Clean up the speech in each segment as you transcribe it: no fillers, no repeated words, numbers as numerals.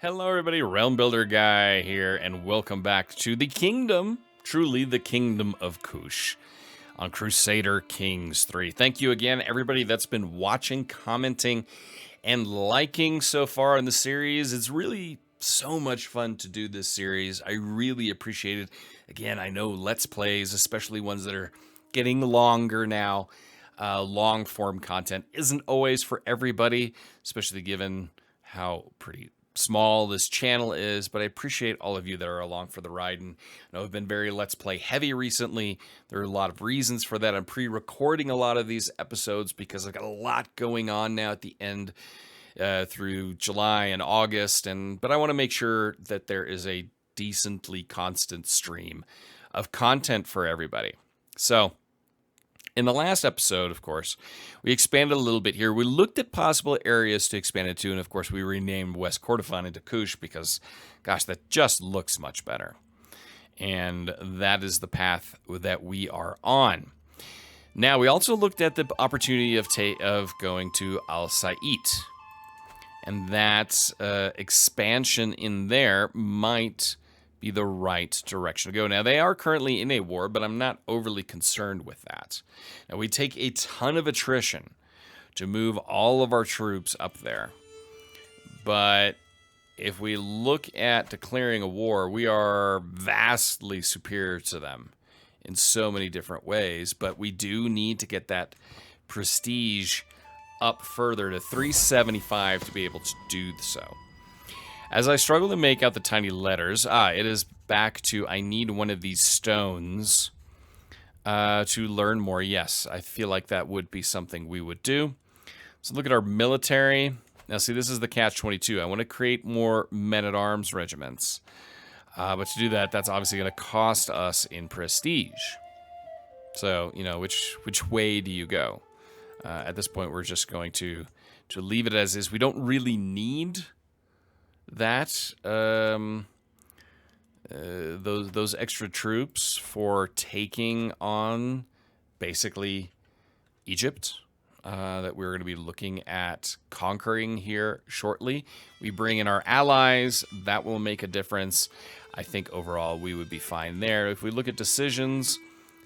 Hello everybody, Realm Builder Guy here, and welcome back to the kingdom, truly the Kingdom of Kush, on Crusader Kings 3. Thank you again, everybody that's been watching, commenting, and liking so far in the series. It's really so much fun to do this series. I really appreciate it. Again, I know Let's Plays, especially ones that are getting longer now, long form content isn't always for everybody, especially given how pretty small this channel is, but I appreciate all of you that are along for the ride. And I know I've been very Let's Play heavy recently. There are a lot of reasons for that. I'm pre-recording a lot of these episodes because I've got a lot going on now at the end through July and August, but I want to make sure that there is a decently constant stream of content for everybody. So in the last episode, of course, we expanded a little bit here. We looked at possible areas to expand it to, and of course, we renamed West Kordofan into Kush because, gosh, that just looks much better. And that is the path that we are on. Now, we also looked at the opportunity of going to Al Said, and that expansion in there might be the right direction to go. Now, they are currently in a war, but I'm not overly concerned with that. Now, we take a ton of attrition to move all of our troops up there. But if we look at declaring a war, we are vastly superior to them in so many different ways. But we do need to get that prestige up further to 375 to be able to do so. As I struggle to make out the tiny letters, it is back to I need one of these stones to learn more. Yes, I feel like that would be something we would do. So look at our military. Now see, this is the catch-22. I want to create more men-at-arms regiments. But to do that, that's obviously going to cost us in prestige. So, you know, which way do you go? At this point, we're just going to leave it as is. We don't really need that those extra troops for taking on basically Egypt that we're going to be looking at conquering here shortly. We bring in our allies, that will make a difference. I think overall we would be fine there. If we look at decisions,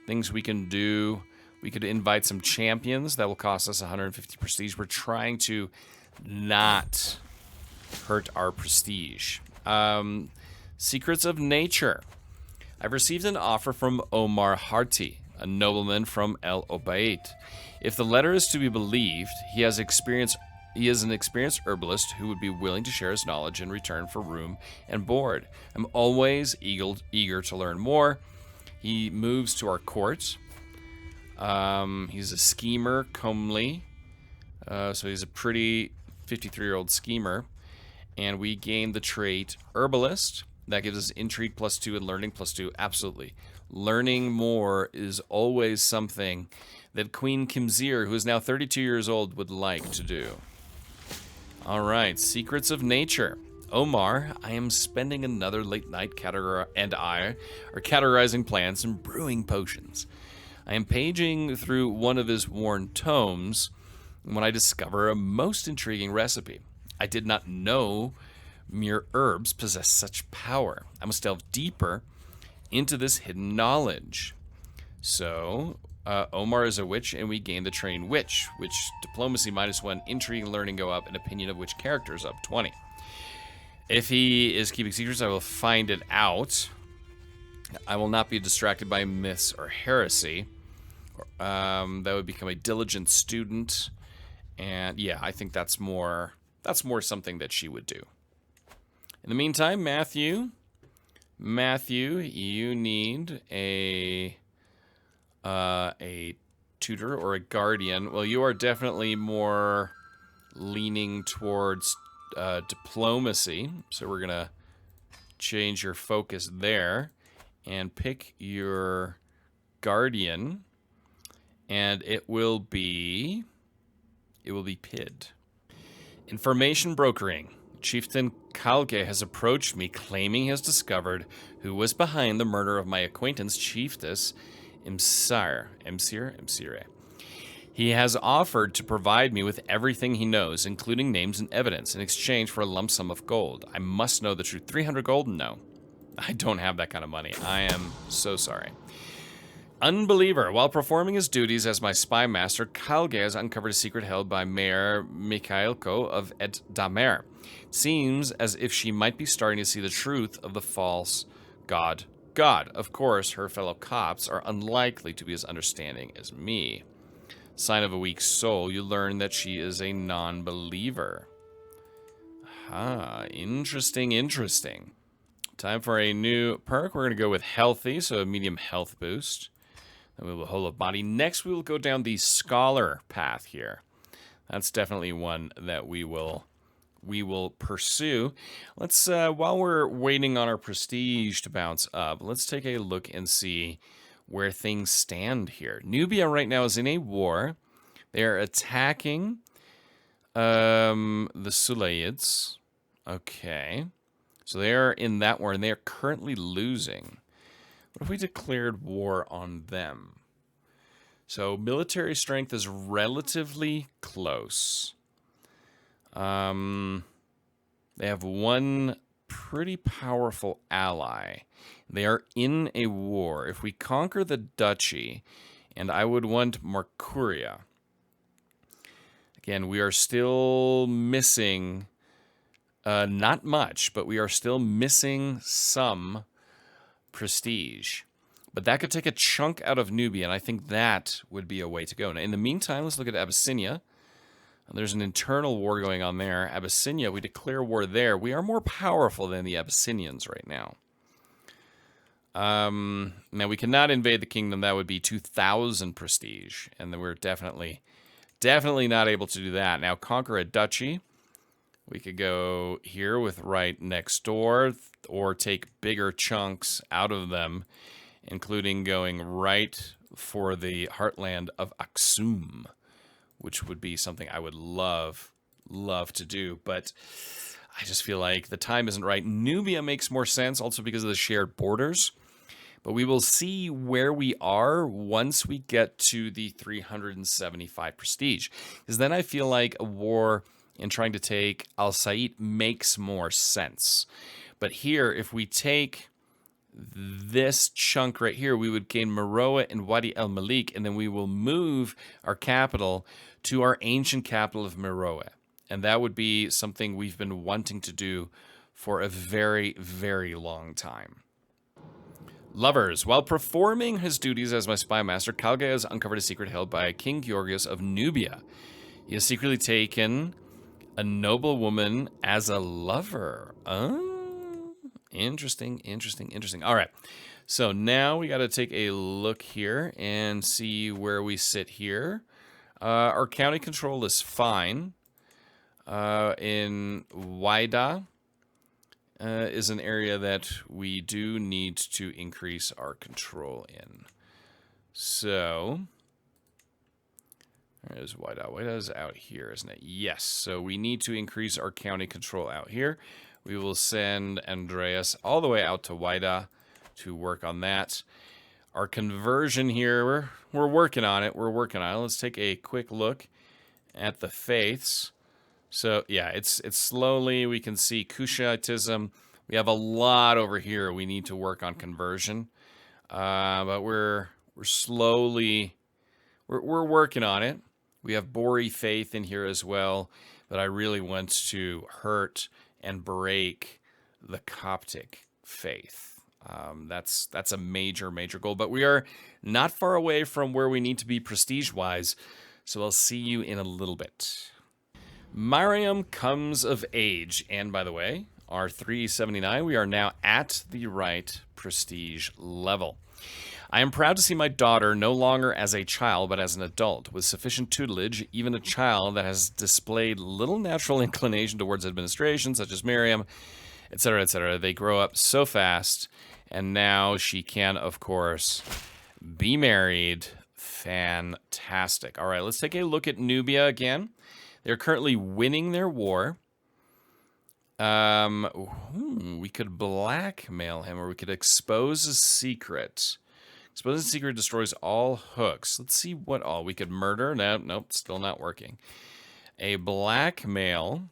things we can do, we could invite some champions. That will cost us 150 prestige. We're trying to not hurt our prestige. Secrets of Nature. I've received an offer from Omar Harti, a nobleman from El Obeid. If the letter is to be believed, he is an experienced herbalist who would be willing to share his knowledge in return for room and board. I'm always eager to learn more. He moves to our court. He's a schemer, comely. So he's a pretty 53-year-old schemer. And we gain the trait Herbalist. That gives us Intrigue +2 and Learning +2. Absolutely. Learning more is always something that Queen Kimzir, who is now 32 years old, would like to do. All right. Secrets of Nature. Omar, I am spending another late night and I are categorizing plants and brewing potions. I am paging through one of his worn tomes when I discover a most intriguing recipe. I did not know mere herbs possess such power. I must delve deeper into this hidden knowledge. So, Omar is a witch, and we gain the train witch, which diplomacy -1, intrigue and learning go up, and opinion of which characters up 20. If he is keeping secrets, I will find it out. I will not be distracted by myths or heresy. That would become a diligent student, and yeah, I think that's more something that she would do. In the meantime, Matthew, you need a tutor or a guardian. Well, you are definitely more leaning towards diplomacy, so we're gonna change your focus there and pick your guardian, and it will be Pid. Information brokering. Chieftain Kalge has approached me claiming he has discovered who was behind the murder of my acquaintance, Chiefess Imsire. He has offered to provide me with everything he knows, including names and evidence, in exchange for a lump sum of gold. I must know the truth. 300 gold? No. I don't have that kind of money. I am so sorry. Unbeliever. While performing his duties as my spy master, Kalge has uncovered a secret held by Mayor Mikhailko of Et Damer. It seems as if she might be starting to see the truth of the false god. Of course, her fellow Copts are unlikely to be as understanding as me. Sign of a weak soul, you learn that she is a non-believer. Ah, interesting. Time for a new perk. We're going to go with healthy, so a medium health boost. Then we will whole of body. Next, we will go down the scholar path here. That's definitely one that we will pursue. Let's while we're waiting on our prestige to bounce up, let's take a look and see where things stand here. Nubia right now is in a war. They are attacking the Sulayyids. Okay. So they are in that war, and they are currently losing. What if we declared war on them? So military strength is relatively close. They have one pretty powerful ally. They are in a war. If we conquer the duchy, and I would want Marcuria. Again, we are still missing, not much, but we are still missing some prestige. But that could take a chunk out of Nubia, and I think that would be a way to go. Now, in the meantime, let's look at Abyssinia. There's an internal war going on there. Abyssinia, we declare war there. We are more powerful than the Abyssinians right now. Now, we cannot invade the kingdom. That would be 2,000 prestige, and then we're definitely not able to do that. Now, conquer a duchy. We could go here with right next door, or take bigger chunks out of them, including going right for the heartland of Aksum, which would be something I would love to do, but I just feel like the time isn't right. Nubia makes more sense, also because of the shared borders, but we will see where we are once we get to the 375 prestige, because then I feel like a war in trying to take Al Said makes more sense. But here, if we take this chunk right here, we would gain Meroe and Wadi El Malik, and then we will move our capital to our ancient capital of Meroe. And that would be something we've been wanting to do for a very, very long time. Lovers. While performing his duties as my spy master, Kalge has uncovered a secret held by King Georgios of Nubia. He has secretly taken a noble woman as a lover. Oh, interesting. All right. So now we got to take a look here and see where we sit here. Our county control is fine. In Waida is an area that we do need to increase our control in. So there's Waida. Waida is out here, isn't it? Yes. So we need to increase our county control out here. We will send Andreas all the way out to Waida to work on that. Our conversion here, we're working on it. Let's take a quick look at the faiths. So yeah, it's slowly, we can see Kushitism. We have a lot over here we need to work on conversion. But we're slowly, we're working on it. We have Bori faith in here as well, but I really want to hurt and break the Coptic faith. That's a major goal, but we are not far away from where we need to be prestige-wise, so I'll see you in a little bit. Mariam comes of age, and by the way, our 379, we are now at the right prestige level. I am proud to see my daughter no longer as a child, but as an adult, with sufficient tutelage. Even a child that has displayed little natural inclination towards administration, such as Miriam, etc., etc. They grow up so fast, and now she can, of course, be married. Fantastic. All right, let's take a look at Nubia again. They're currently winning their war. We could blackmail him, or we could expose a secret. Exposing secret destroys all hooks. Let's see what all. We could murder. No, nope, still not working. A blackmail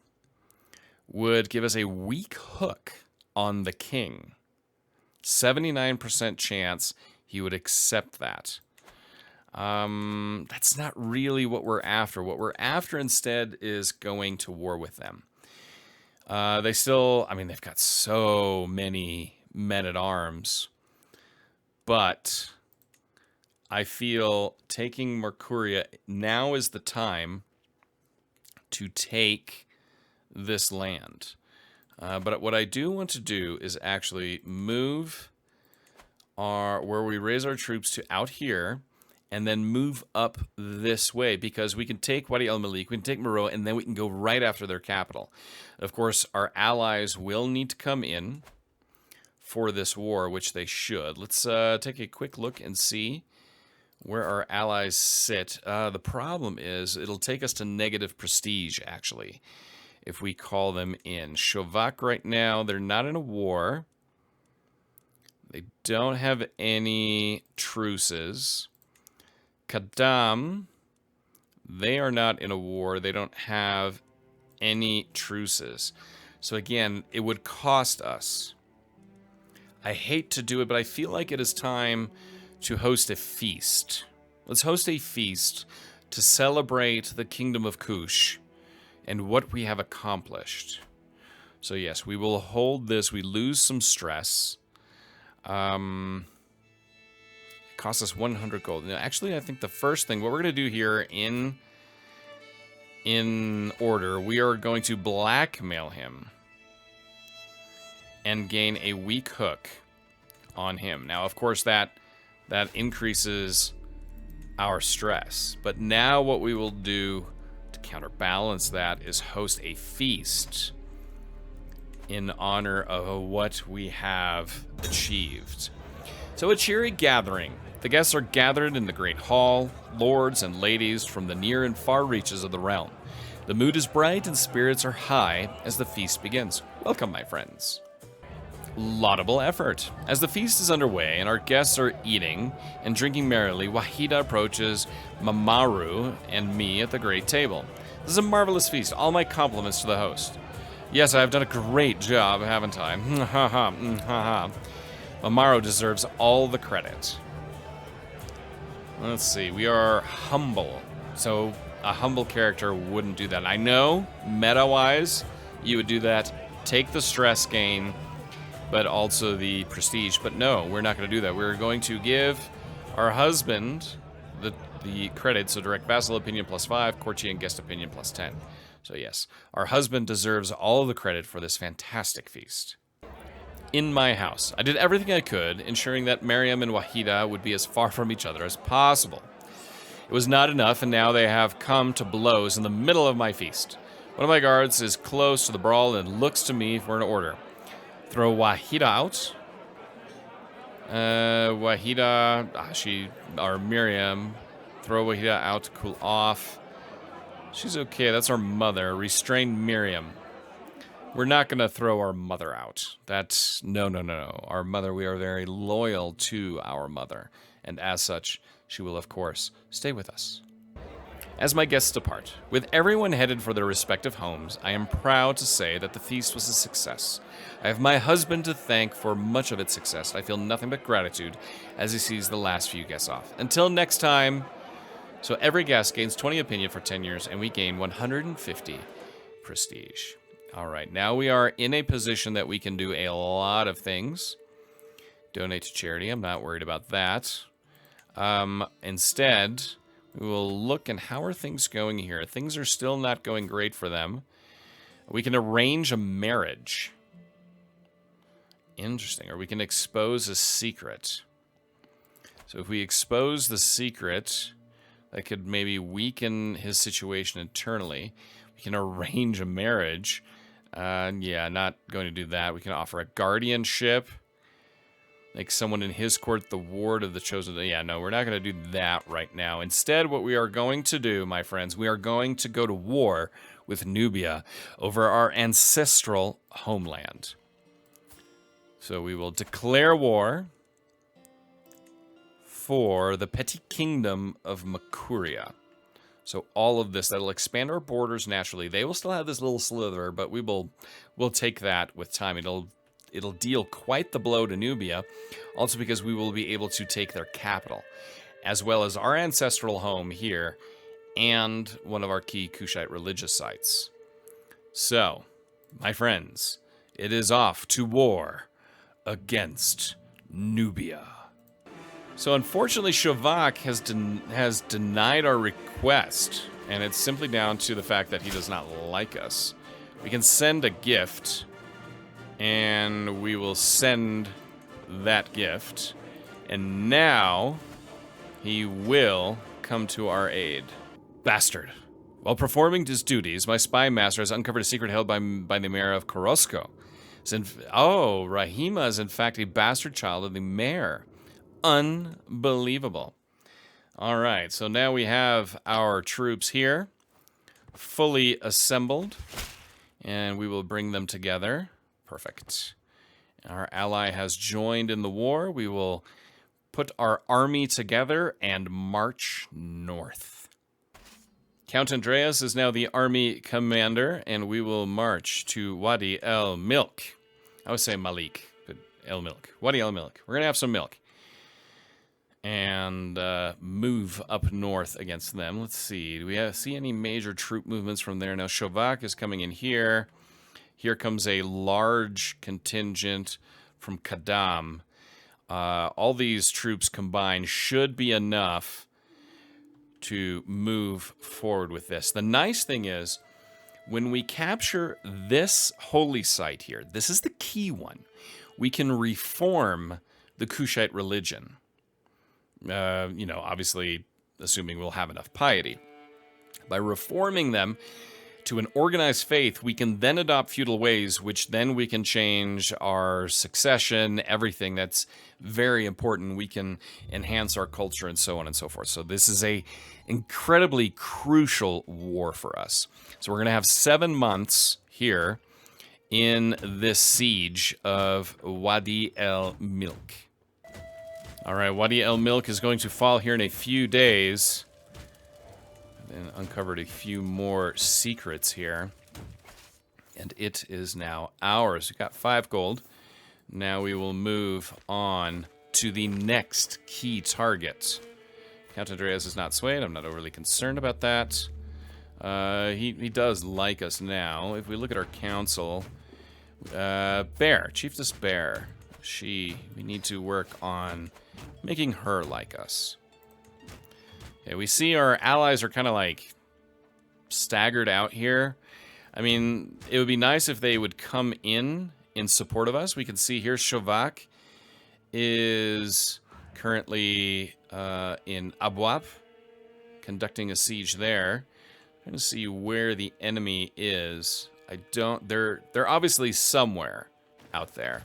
would give us a weak hook on the king. 79% chance he would accept that. That's not really what we're after. What we're after instead is going to war with them. They still, I mean, they've got so many men-at-arms. But I feel taking Mercuria now is the time to take this land. But what I do want to do is actually move where we raise our troops to out here, and then move up this way, because we can take Wadi al-Malik, we can take Meroe, and then we can go right after their capital. Of course, our allies will need to come in for this war, which they should. Let's take a quick look and see where our allies sit. The problem is it'll take us to negative prestige, actually, if we call them in. Shovak right now, they're not in a war. They don't have any truces. Kadam, they are not in a war. They don't have any truces. So again, it would cost us. I hate to do it, but I feel like it is time to host a feast. Let's host a feast to celebrate the Kingdom of Kush and what we have accomplished. So yes, we will hold this. We lose some stress. It costs us 100 gold. Now, actually, I think the first thing, what we're going to do here in order, we are going to blackmail him and gain a weak hook on him. Now, of course, that increases our stress. But now what we will do to counterbalance that is host a feast in honor of what we have achieved. So a cheery gathering. The guests are gathered in the great hall, lords and ladies from the near and far reaches of the realm. The mood is bright and spirits are high as the feast begins. Welcome, my friends. Laudable effort. As the feast is underway and our guests are eating and drinking merrily, Wahida approaches Mamaru and me at the great table. This is a marvelous feast. All my compliments to the host. Yes, I have done a great job, haven't I? Ha ha, ha ha. Mamaru deserves all the credit. Let's see. We are humble. So a humble character wouldn't do that. I know, meta-wise, you would do that. Take the stress gain, but also the prestige. But no, we're not going to do that. We're going to give our husband the credit. So direct vassal opinion +5, courtier and guest opinion +10. So yes, our husband deserves all the credit for this fantastic feast. In my house, I did everything I could, ensuring that Mariam and Wahida would be as far from each other as possible. It was not enough, and now they have come to blows in the middle of my feast. One of my guards is close to the brawl and looks to me for an order. Throw Wahida out. Miriam. Throw Wahida out to cool off. She's okay, that's our mother. Restrain Miriam. We're not going to throw our mother out. That's, no. Our mother, we are very loyal to our mother. And as such, she will, of course, stay with us. As my guests depart, with everyone headed for their respective homes, I am proud to say that the feast was a success. I have my husband to thank for much of its success. I feel nothing but gratitude as he sees the last few guests off. Until next time, so every guest gains 20 opinion for 10 years, and we gain 150 prestige. All right, now we are in a position that we can do a lot of things. Donate to charity, I'm not worried about that. Instead, we will look and how are things going here. Things are still not going great for them. We can arrange a marriage. Interesting, or we can expose a secret. So if we expose the secret, that could maybe weaken his situation internally. We can arrange a marriage. Yeah, not going to do that. We can offer a guardianship. Make someone in his court the ward of the chosen. Yeah, no, we're not going to do that right now. Instead, what we are going to do, my friends, we are going to go to war with Nubia over our ancestral homeland. So we will declare war. for the petty kingdom of Makuria. So all of this, that'll expand our borders naturally. They will still have this little sliver, but we'll take that with time. It'll deal quite the blow to Nubia, also because we will be able to take their capital, as well as our ancestral home here, and one of our key Kushite religious sites. So, my friends, it is off to war against Nubia. So unfortunately, Shavak has denied our request, and it's simply down to the fact that he does not like us. We can send a gift, and we will send that gift, and now he will come to our aid. Bastard. While performing his duties, my spy master has uncovered a secret held by the mayor of Korosko. Rahima is in fact a bastard child of the mayor. Unbelievable. All right, so now we have our troops here, fully assembled, and we will bring them together. Perfect. Our ally has joined in the war. We will put our army together and march north. Count Andreas is now the army commander, and we will march to Wadi El Milk. I would say Malik, but El Milk. Wadi El Milk. We're going to have some milk. And move up north against them. Let's see. Do we see any major troop movements from there? Now, Shavak is coming in here. Here comes a large contingent from Kadam. All these troops combined should be enough to move forward with this. The nice thing is, when we capture this holy site here, this is the key one, we can reform the Kushite religion. Obviously, assuming we'll have enough piety. By reforming them to an organized faith, we can then adopt feudal ways, which then we can change our succession, everything. That's very important. We can enhance our culture and so on and so forth. So this is a incredibly crucial war for us. So we're going to have 7 months here in this siege of Wadi El Milk. All right, Wadi El Milk is going to fall here in a few days. And uncovered a few more secrets here. And it is now ours. We got 5 gold. Now we will move on to the next key target. Count Andreas is not swayed. I'm not overly concerned about that. He does like us now. If we look at our council, Bear, Chiefess Bear. We need to work on making her like us. Okay, we see our allies are kind of like staggered out here. I mean, it would be nice if they would come in support of us. We can see here Shavak is currently in Abwab, conducting a siege there. I'm going to see where the enemy is. They're obviously somewhere out there,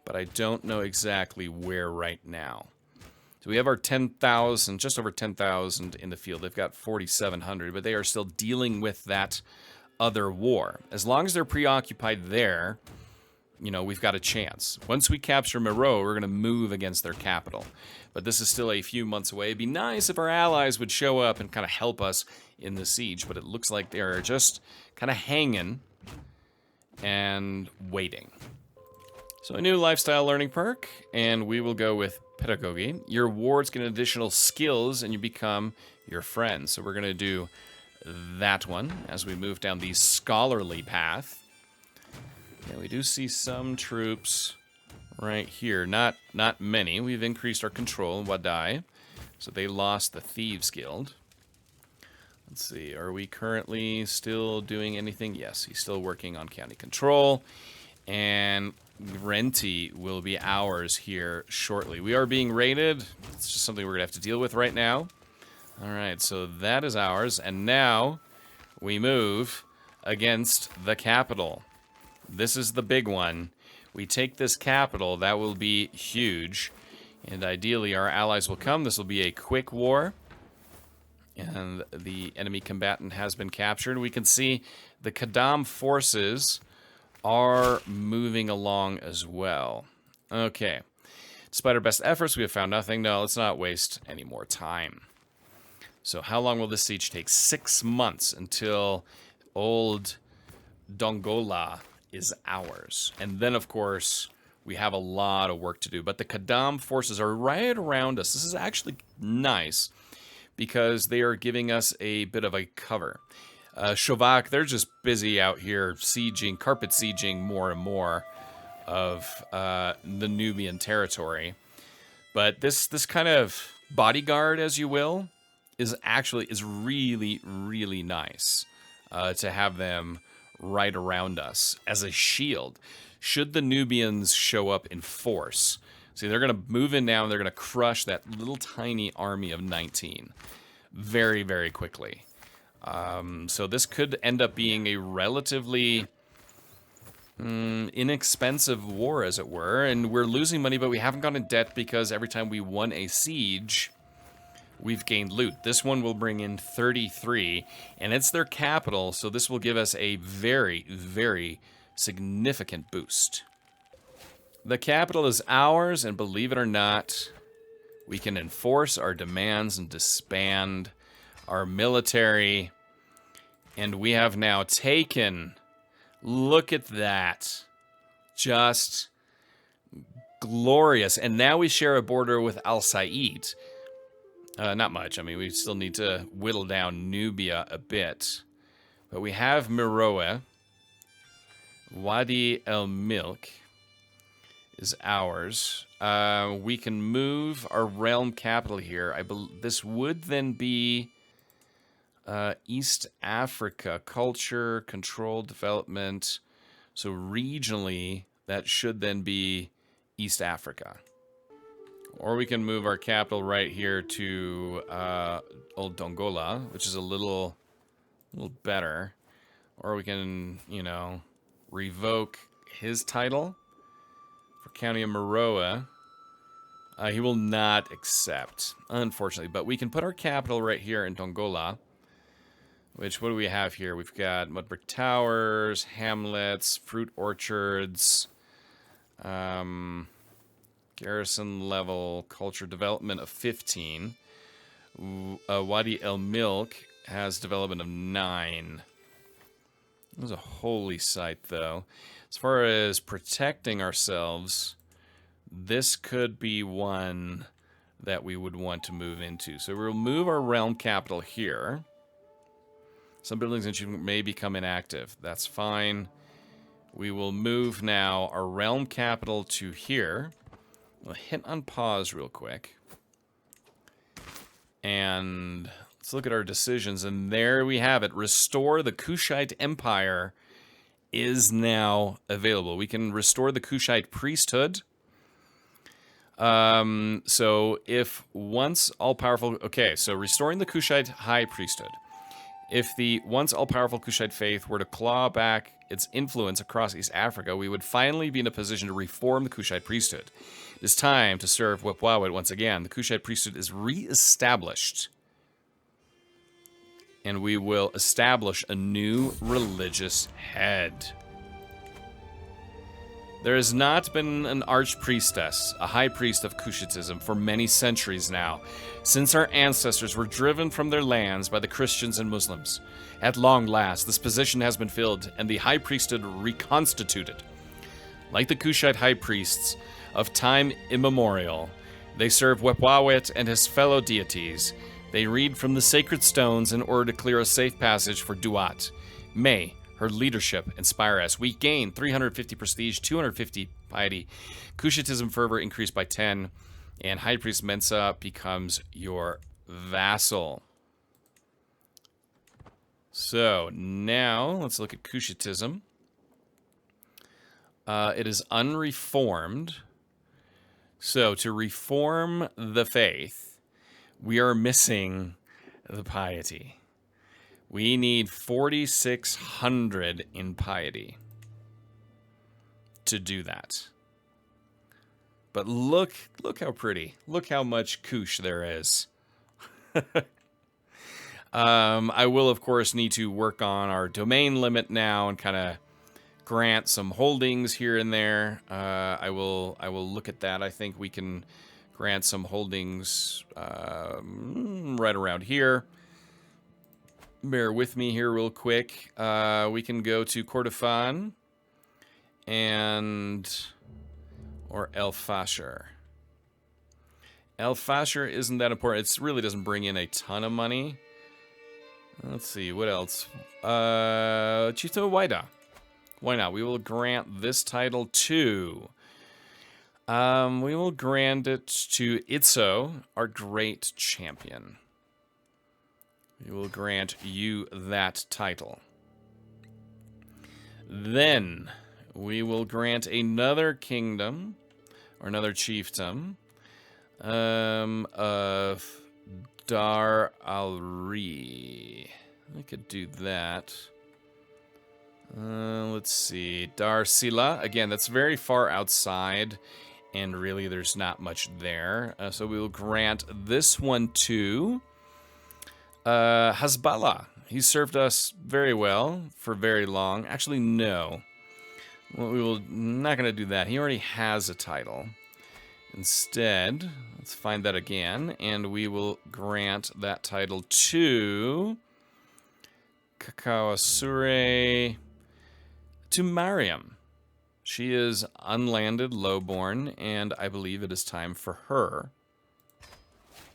but I don't know exactly where right now. So we have our 10,000, just over 10,000 in the field. They've got 4,700, but they are still dealing with that other war. As long as they're preoccupied there, we've got a chance. Once we capture Meroe, we're going to move against their capital. But this is still a few months away. It'd be nice if our allies would show up and kind of help us in the siege, but it looks like they're just kind of hanging and waiting. So a new lifestyle learning perk, and we will go with pedagogy. Your wards get additional skills, and you become your friend. So we're going to do that one as we move down the scholarly path. Yeah, we do see some troops right here. Not many. We've increased our control in Wadai, so they lost the Thieves Guild. Let's see. Are we currently still doing anything? Yes, he's still working on county control, and Renti will be ours here shortly. We are being raided. It's just something we're going to have to deal with right now. All right, so that is ours. And now we move against the capital. This is the big one. We take this capital, that will be huge. And ideally, our allies will come. This will be a quick war. And the enemy combatant has been captured. We can see the Kadam forces are moving along as well. Okay. Despite our best efforts, we have found nothing. No, let's not waste any more time. So how long will this siege take? 6 months until old Dongola is ours. And then, of course, we have a lot of work to do. But the Kadam forces are right around us. This is actually nice because they are giving us a bit of a cover. Shovak, they're just busy out here sieging, carpet sieging more and more of the Nubian territory. But this kind of bodyguard, as you will, is really, really nice to have them right around us as a shield. Should the Nubians show up in force, see, they're going to move in now and they're going to crush that little tiny army of 19 very, very quickly. So this could end up being a relatively inexpensive war, as it were. And we're losing money, but we haven't gone in debt because every time we won a siege, we've gained loot. This one will bring in 33, and it's their capital, so this will give us a very, very significant boost. The capital is ours, and believe it or not, we can enforce our demands and disband our military, and we have now taken, look at that, just glorious. And now we share a border with Al Said. Not much. I mean, we still need to whittle down Nubia a bit. But we have Meroe. Wadi El Milk is ours. We can move our realm capital here. This would then be East Africa. Culture, control, development. So regionally, that should then be East Africa. Or we can move our capital right here to Old Dongola, which is a little better. Or we can, you know, revoke his title for County of Meroe. He will not accept, unfortunately. But we can put our capital right here in Dongola. Which, what do we have here? We've got Mudbrick Towers, hamlets, fruit orchards, garrison level, culture development of 15. Wadi El Milk has development of 9. It was a holy site, though. As far as protecting ourselves, this could be one that we would want to move into. So we'll move our realm capital here. Some buildings and achievement may become inactive. That's fine. We will move now our realm capital to here. We'll hit on pause real quick. And let's look at our decisions. And there we have it. Restore the Kushite Empire is now available. We can restore the Kushite priesthood. So if once all-powerful... Okay, so restoring the Kushite high priesthood. If the once all-powerful Kushite faith were to claw back its influence across East Africa, we would finally be in a position to reform the Kushite priesthood. It is time to serve Wepwawet once again. The Kushite priesthood is re-established. And we will establish a new religious head. There has not been an archpriestess, a high priest of Kushitism, for many centuries now, since our ancestors were driven from their lands by the Christians and Muslims. At long last, this position has been filled, and the high priesthood reconstituted. Like the Kushite high priests of time immemorial, they serve Wepwawet and his fellow deities. They read from the sacred stones in order to clear a safe passage for Duat. May her leadership inspire us. We gain 350 prestige, 250 piety. Kushitism fervor increased by 10. And High Priest Mensa becomes your vassal. So now let's look at Kushitism. It is unreformed. So to reform the faith, we are missing the piety. We need 4,600 in piety to do that. But look how pretty. Look how much Kush there is. I will, of course, need to work on our domain limit now and kind of grant some holdings here and there. I will look at that. I think we can grant some holdings right around here. Bear with me here real quick. We can go to Kordofan or El Fasher. El Fasher isn't that important. It really doesn't bring in a ton of money. Let's see, what else? Chieftain of Waida. Why not? We will grant this title to... we will grant it to Itzo, our great champion. We will grant you that title. Then we will grant another kingdom, or another chiefdom, of Dar al-Ri. I could do that. Let's see. Dar Sila. Again, that's very far outside, and really there's not much there. So we will grant this one to Hasbala. He served us very well for very long. Actually, no. Well, we will not going to do that. He already has a title. Instead, let's find that again, and we will grant that title to Kakawasure, to Mariam. She is unlanded, lowborn, and I believe it is time for her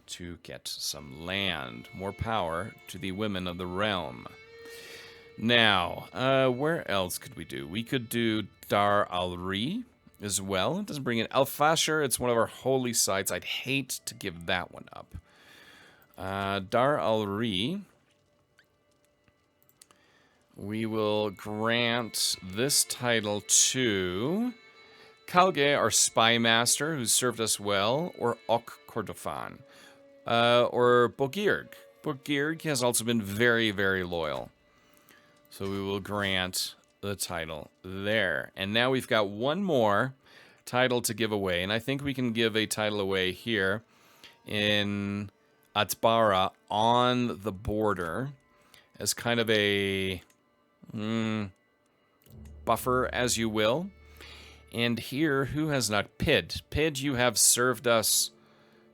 to get some land. More power to the women of the realm. Now, where else could we do? We could do Dar al-Ri as well. It doesn't bring in Al-Fasher. It's one of our holy sites. I'd hate to give that one up. Dar al-Ri. We will grant this title to Kalge, our spy master, who served us well, or Ok Kordofan, or Bogirg. Bogirg has also been very, very loyal. So we will grant the title there. And now we've got one more title to give away, and I think we can give a title away here in Atbara on the border as kind of a buffer, as you will. And here, who has not? Pid. Pid, you have served us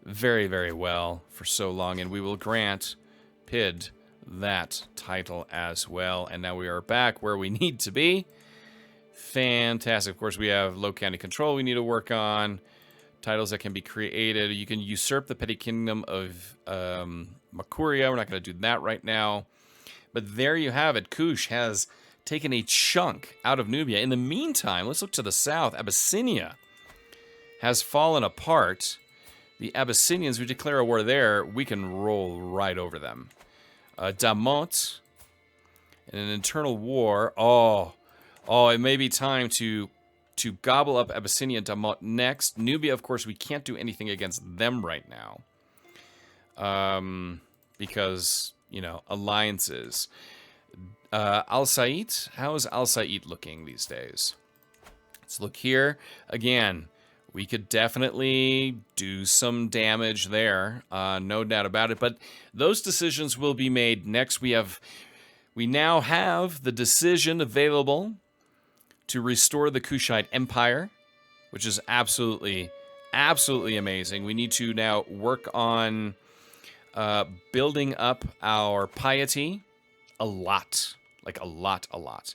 very, very well for so long, and we will grant Pid that title as well. And now we are back where we need to be. Fantastic. Of course, we have low county control we need to work on. Titles that can be created. You can usurp the petty kingdom of Makuria. We're not going to do that right now. But there you have it. Kush has taken a chunk out of Nubia. In the meantime, let's look to the south. Abyssinia has fallen apart. The Abyssinians, we declare a war there, we can roll right over them. Damont, in an internal war. Oh, it may be time to gobble up Abyssinia and Damont next. Nubia, of course, we can't do anything against them right now. Because, you know, alliances. Al-Said, how is Al-Said looking these days? Let's look here. Again, we could definitely do some damage there, no doubt about it. But those decisions will be made next. We now have the decision available to restore the Kushite Empire, which is absolutely, absolutely amazing. We need to now work on building up our piety a lot, like a lot.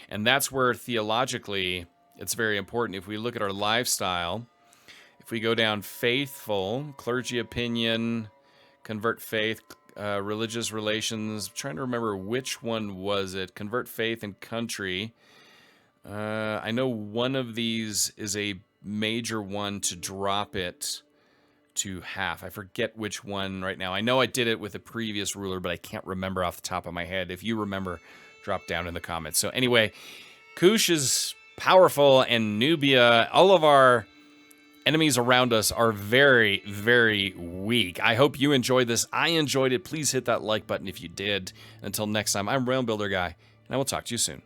And that's where theologically it's very important. If we look at our lifestyle, if we go down faithful, clergy opinion, convert faith, religious relations, I'm trying to remember which one was it, convert faith and country. I know one of these is a major one to drop it to half. I forget which one right now. I know I did it with a previous ruler, but I can't remember off the top of my head. If you remember, drop down in the comments. So anyway, Kush is powerful, and Nubia, all of our enemies around us are very, very weak. I hope you enjoyed this. I enjoyed it. Please hit that like button if you did. Until next time, I'm Realm Builder Guy, and I will talk to you soon.